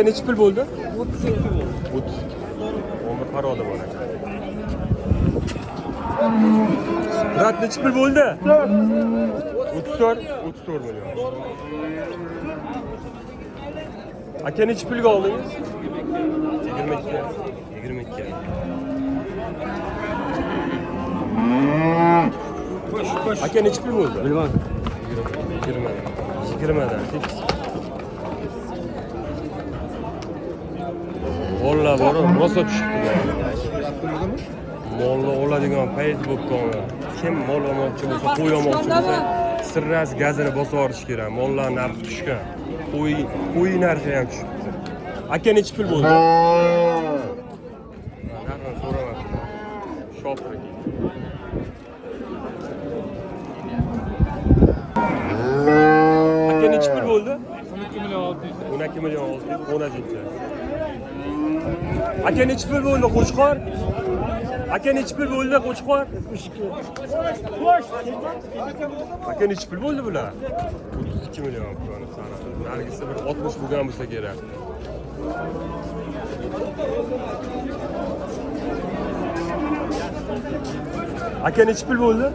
Neçe pul bo'ldi? 32 bo'ldi. 32. Umr paroda bor ekan. Brat neçe pul bo'ldi? 34 million. Aka neçe pulga oldingiz? 22. Aka neçe pul bo'ldi? Bilmadim. 20dan fix. Vallahi bor, rosa tushibdi. Molni oladigan payt bo'lib qolgan. Kim mol olmoqchi bo'lsa, qo'y olmoqchi bo'lsa, sirras gazini bosib yuborish kerak. Mollar narxi tushgan. Qo'y narxi ham tushibdi. Aka nechi pul bo'ldi? Narxini so'ramabman. Shopri. Aka nechi pul bo'ldi? 12 million 600. 10 Aka nechi pul bo'ldi Qo'chqor? Aka nechi pul bo'ldi Qo'chqor? 72. Aka nechi pul bo'ldi bular? 32 million pulni sanadi. Nargisi bir 60 bo'lgan bo'lsa kerak. Aka nechi pul bo'ldi?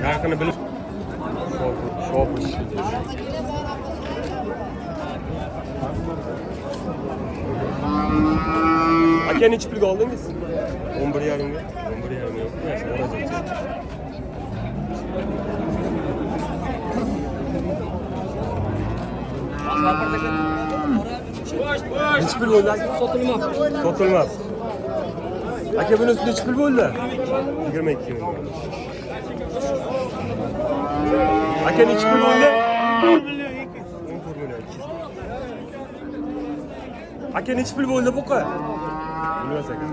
Narxini bilib shopish. Aka nechi pulga oldingiz? 11,5 ga. 11,5 yo'q. Nechi pul bo'ldi aka? Sotilmaz. Aka bunisi nechi pul bo'ldi? 22 million. Aka nechi pul bo'ldi? 10 million. Aka nechi pul bo'ldi bu qa? Bilmas aka.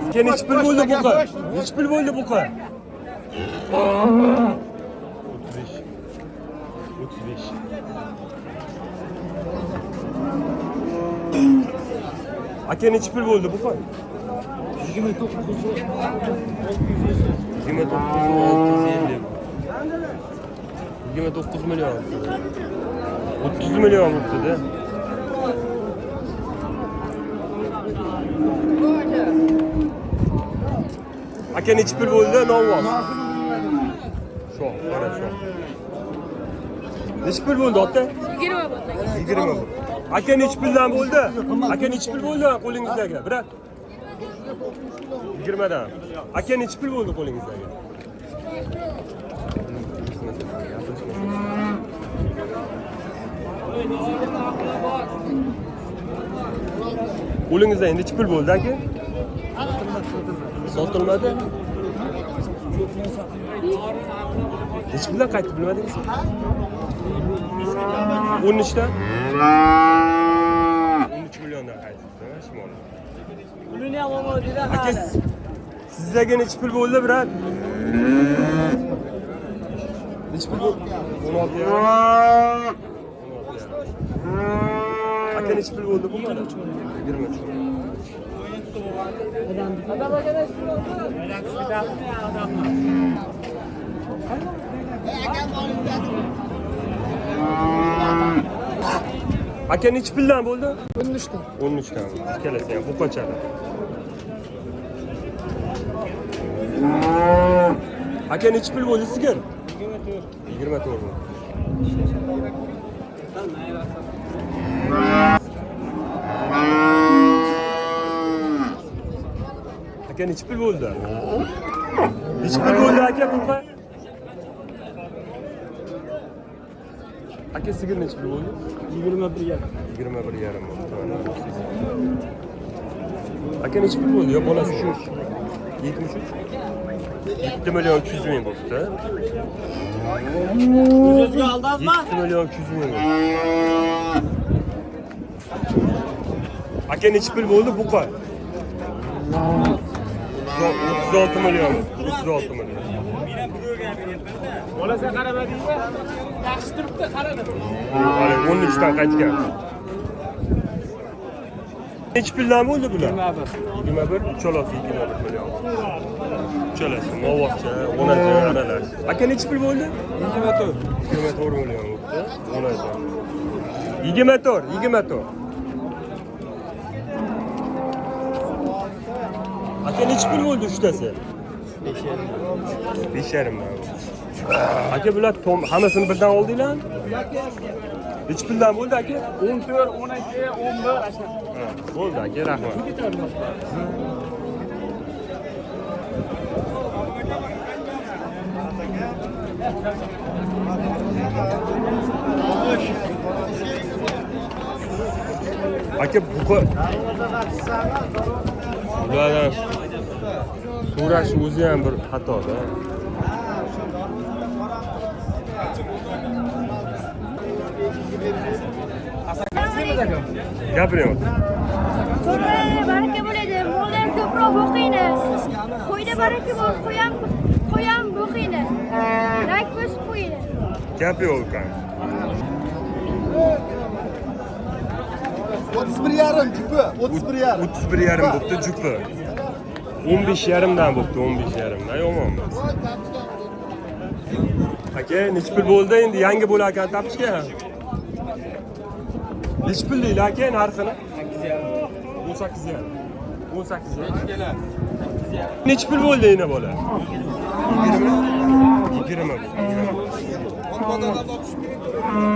Aka nechi pul bo'ldi bu qa? Nechi pul bo'ldi bu qa? 35. Aka nechi pul bo'ldi bu qa? 29,650. 29 million. 30 million bo'ldi-da. Aka nechi pul bo'ldi? Novvoz. Shu, mana shu. Nechi pul bo'ldi ota? 20 bo'ldi. 20 bo'ldi. Aka nechi puldan bo'ldi? Aka nechi pul bo'ldi qo'lingizdagi? Brat. 20 dan. Aka nechi pul bo'ldi qo'lingizdagi? Qo'lingizda nechi pul bo'ldi aka? Sotilmadi. Nechi puldan qaytib bilmadingiz? 13 dan. 13 milliondan qaytibdi, shimol. Pulini ham olmadi-da. Aka sizlarga nechi pul bo'ldi, brat? Nechi pul bo'ldi? 16. Aka nechi pul bo'ldi bu mana? 23. Aka nechi puldan bo'ldi? 13 dan. 13 dan. Ikkalasi ham bu qanchada? Aka nechi pul bo'ldi sigir? 24 bo'ldi. Aka nechi pul bo'ldi? Nechi pul bo'ldi aka bunga? Aka sigir nechi pul bo'ldi? 21,5. 21,5 bo'ldi. Aka nechi pul bo'ldi? Yo bolasi 73. 7 million 200 ming bo'ldi. O'zingizga aldazma. 7 million 200 ming bo'ldi. Aka nechi pul bo'ldi bu qa? 36 million. 36 million. Bolasiga qaramadingmi? Yaxshi turibdi, qaradim. Hali 13 dan qaytgan. Nechi puldan bo'ldi bular? 21. 21, uchalasi 21 million. Uchalasi Movoqcha, O'nacha aralash. Aka necha pul bo'ldi? 24. 24 million bo'ldi. O'nacha. 24, 24. Aka necha pul bo'ldi uchtasi? 5,5 million. Aka bular hammasini birdan oldinglar? Necha puldan bo'ldi aka? 14, 12, 11 ashna. Ha, bo'ldi aka, rahmat. Aka bulardan so'rash o'zi ham bir xatoda. Gapiryapti. To'g'ri, baraka bo'ladi. Mollar ko'proq boqinglar. Qo'yda baraka bor, qo'y ham boqinglar. Rak bosib qo'yinglar. Gap yo'q ukan. 31,5 jupi, 31,5. 31,5 bo'pti jupi. 15,5dan bo'pti, 15,5dan yomonmas. Aka, necha pul bo'ldi endi yangi bo'lakan topishga? Necha pul deydi aka narxini? 18,5. 18,5. Necha pul bo'ldi endi bola? 20. 20.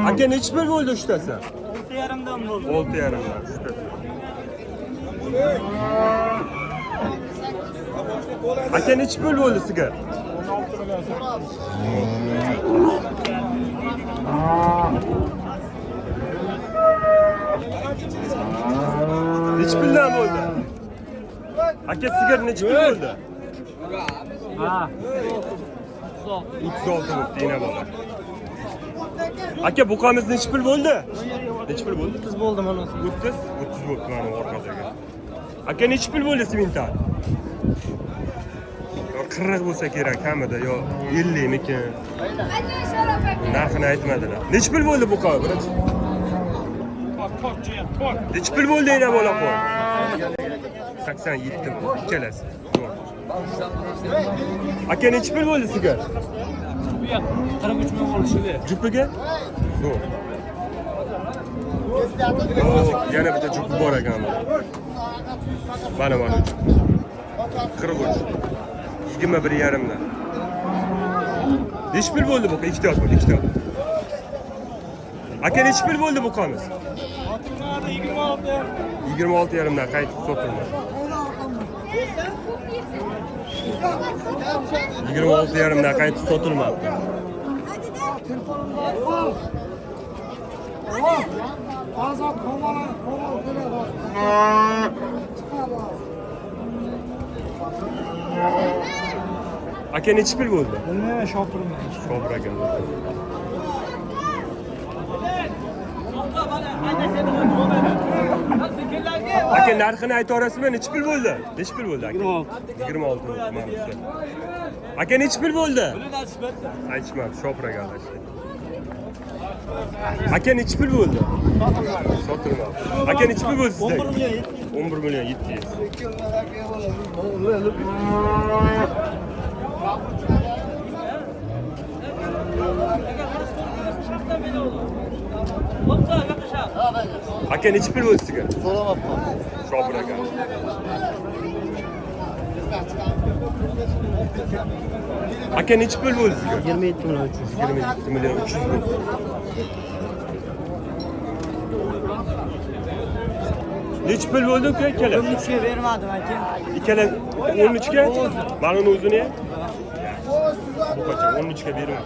Aka necha pul bo'ldi uchtasi? 6,5dan bo'ldi. 6,5dan uchtasi. Aka necha pul bo'ldi sizga? 16 million. Necha puldan bo'ldi? Aka sizga necha pul bo'ldi? Ha. 36 bo'pti yana bola. Aka buqamiz necha pul bo'ldi? Necha pul bo'ldi? 30 bo'ldi mana. 30 bo'pti mana orqadagi. Aka necha pul bo'ldi simental? 40 bo'lsa kerak kamida yo 50 mikin. Narxini aytmadilar. Necha pul bo'ldi buqa? Birinchi. Necha pul bo'ldi yana bola qo'y? 87 ikkalasi. Aka necha pul bo'ldi sizga? Bu yoq 43 ming bo'ldi shuga. Jupiga? Zo'r. Yana bitta jupi bor ekan bu. Mana jup. 43. 21,5dan. Necha pul bo'ldi bu? Ikkita bo'ldi, ikkita. Aka necha pul bo'ldi bu qamiz? 26. 26,5dan qaytib sotildi. 26,5dan qaytib sotilmadi. Aka necha pul bo'ldi? Bilmayman, shopirman. Shopir aka. Aka narxini aytaverasizmi? Necha pul bo'ldi? Necha pul bo'ldi aka? 26 mana shu. Aka necha pul bo'ldi? Aytishmadi, shopir aka alashdi. Aka necha pul bo'ldi? Sotilmadi. Aka necha pul bo'ldi sizda? 11 million 700. Aka necha pul bo'ldi sizga? So'ramabman. Shopir aka. Aka necha pul bo'ldi sizga? 27 million 300. 27 million 300 ming. Necha pul bo'ldi uka ikkala? 13 ga bermadim aka. Ikkala 13 ga? Mana uni o'zini. Bu qancha? 13 ga berma.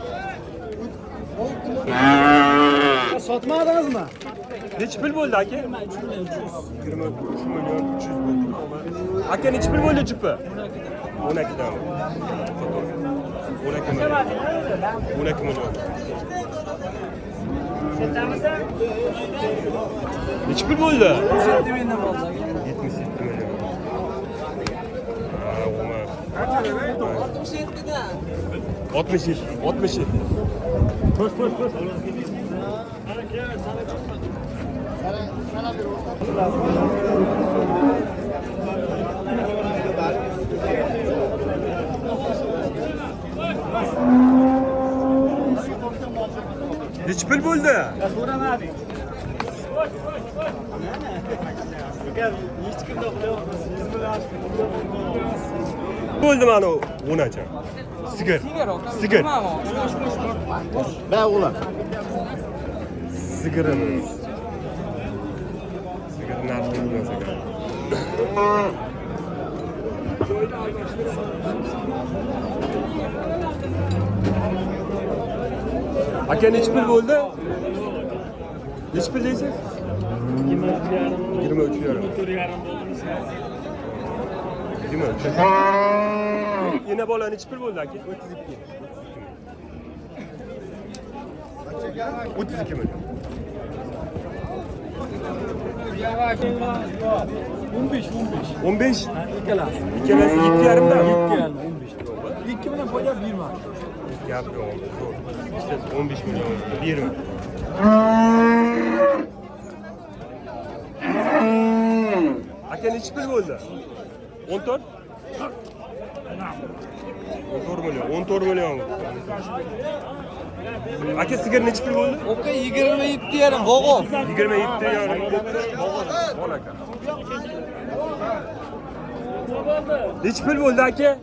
Sotmadingizmi? Necha pul bo'ldi aka? 23 million 300 bo'ldi. Aka necha pul bo'ldi jupi? 12 dan. 12 million. 12 million. Necha pul bo'ldi? 7 mingdan bo'ldi aka. 77 million. Ha, olmaz. 67. 67. Nechi pul bo'ldi? So'ramadik. Hech kimda qilyapmiz. Siz bilan Bo'ldi mana u 10 acha. Sigir. Sigir. Ben ulan. Sigirimiz. Sigir narxi bilmas ekan. Aka nechi pul bo'ldi? Nechi pul deysiz? 23,5. 23. Yine bola nechi pul bo'ldi aka? 32 million. 15. ikkalasi. İkkalasi 7,5 dan. 2 bilan foyda 1 man. Gap yo'q. İşte 15 milyon. 20. Aka nechi pul bo'ldi? 14? 14 million. 14 million. Aka sigir nechi pul bo'ldi? Oka 27 yarim bo'g'oz. 27 yarim. Bol aka. Nechi pul bo'ldi aka?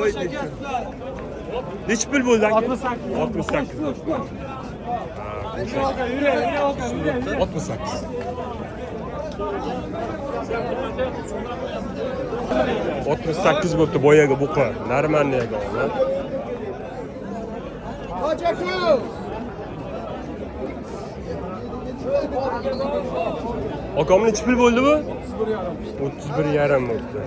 Oy dedi. Nechi pul bo'ldi aka? 68. 68. Otuz sakkiz bo'libdi boyaga buqa. Normalniyaga oldi. Akam nechi pul bo'ldi bu? 31,5 bo'libdi.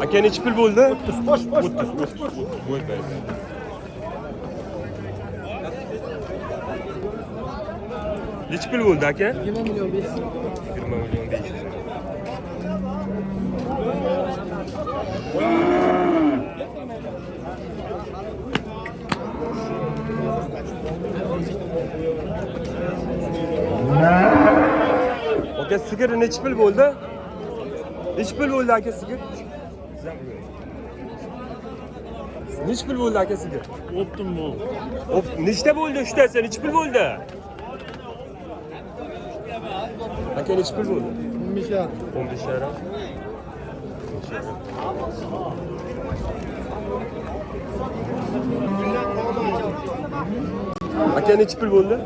Aka nechi pul bo'ldi? 30. Bo'ldi. Nechi pul bo'ldi aka? 20 milyon 500. 20 milyon 500. Aka sigir nechi pul bo'ldi? Nechi pul bo'ldi aka sigir? Nechi pul bo'ldi aka sigir? Optim bu. Nechta bo'ldi uchtasi? Nechi pul bo'ldi? Aka nechi pul bo'ldi? 15 yarim. 15 yarim. Aka nechi pul bo'ldi?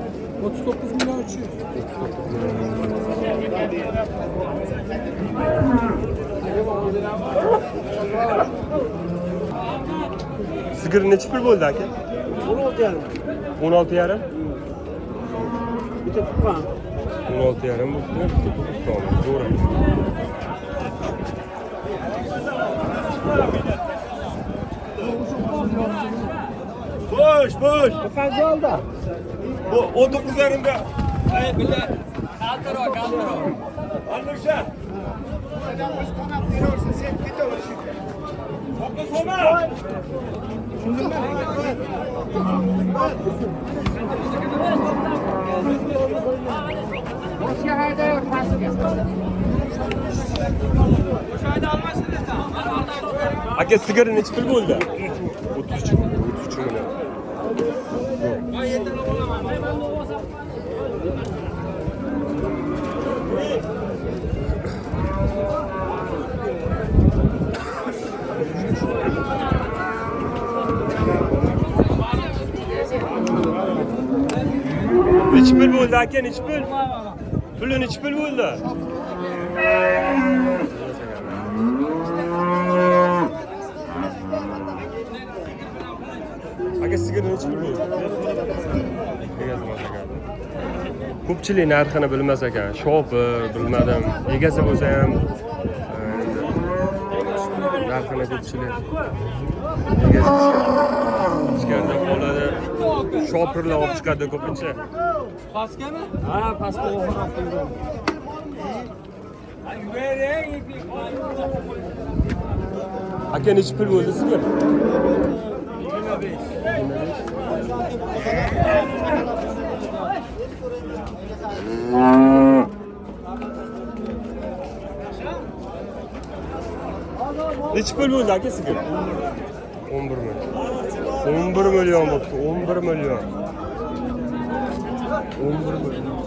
39 milyon 300. Sigir nechi pul bo'ldi aka? 16 yarim. 16 yarim. Bitta tuqqan. 16 yarim bo'libdi. Tamam, zo'r. Boş. Qancha oldi? Bu 19 yarimda. Hayır, bitta. Kaltaro. Anlaşa. Aka sigir nechi pul bo'ldi? 33 million. Nechi pul bo'ldi aka? Nechi pul? Puli nechi pul bo'ldi? Aka sigir nechi pul bo'ldi? Ko'pchilik narxini bilmas ekan. Shopi bilmadim. Egasi bo'lsa ham narxini ko'pchilik chiqarda qoladi. Shopirlar olib chiqadi ko'pincha. Paskami? Ha, paska o'xshab qo'ydim. Aka nechi pul bo'ldi sizga? 25. Neçe pul bo'ldi aka sizga? 11 million. 11 million bo'pti. 11 million. 11 million.